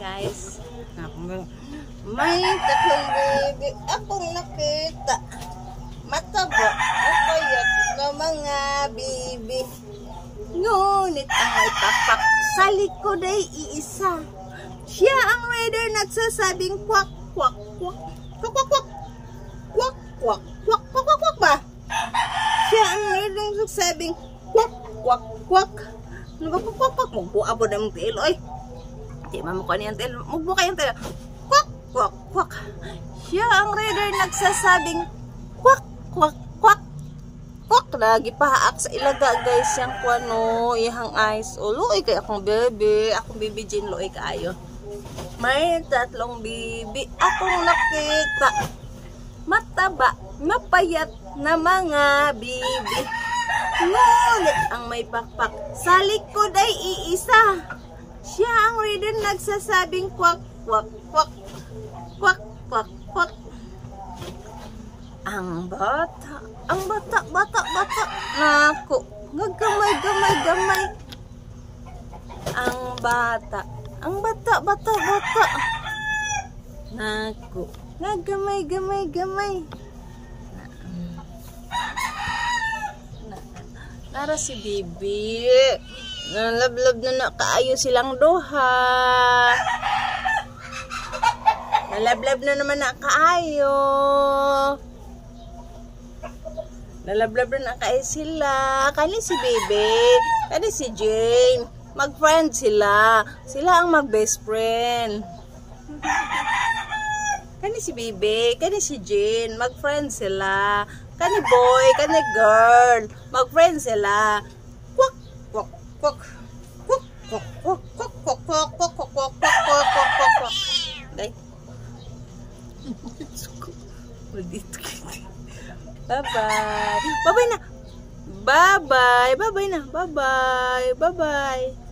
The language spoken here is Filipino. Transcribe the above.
guys. May tatlong baby akong nakita. Mataba o payat na mga baby. Ngunit ang may pakpak sa likod ay iisa. Siya ang rider nagsasabing kwak kwak kwak kwak kwak kwak kwak kwak kwak kwak kwak kwak ba? Siya ang rider nagsasabing kwak kwak kwak. Nagkwak kwak magbuka po na mong tilo ay. Di mamukha niyang tilo. Magbuka yung tilo. Kwak kwak kwak. Siya ang rider nagsasabing kwak kwak kwak kwak. Lagi pahaak sa ilaga guys yang kuano ihang ice. O luoy kay akong baby Jin luoy kaayo. May tatlong bibi akong nakita. Mataba, mapayat na mga bibi. Ngunit ang may pakpak sa likod ay iisa. Siya ang rider nagsasabing kwak kwak kwak kwak kwak kwak. Ang bata naku, gagamay. Ang bata naku, gagamay. Nara si Bibi. Nalablab na nakaayo silang duha. Nalablab na naman nakaayo. Nalablab na nakaayo sila. Kani si Bibi. Kani si Jane. Mag-friend sila. Sila ang mag-best friend. Kani si Bibi. Kani si Jane. Mag-friend sila. Kani boy. Kani girl. Mag-friend sila. Kwak, kwak, kwak. Kwak, kwak, kwak, kwak, kwak, kwak, kwak, kwak, kwak, kwak, kwak, kwak, kwak. Day. Maldito kita. Bye-bye. Bye-bye na. Bye-bye. Bye-bye na. Bye-bye. Bye-bye.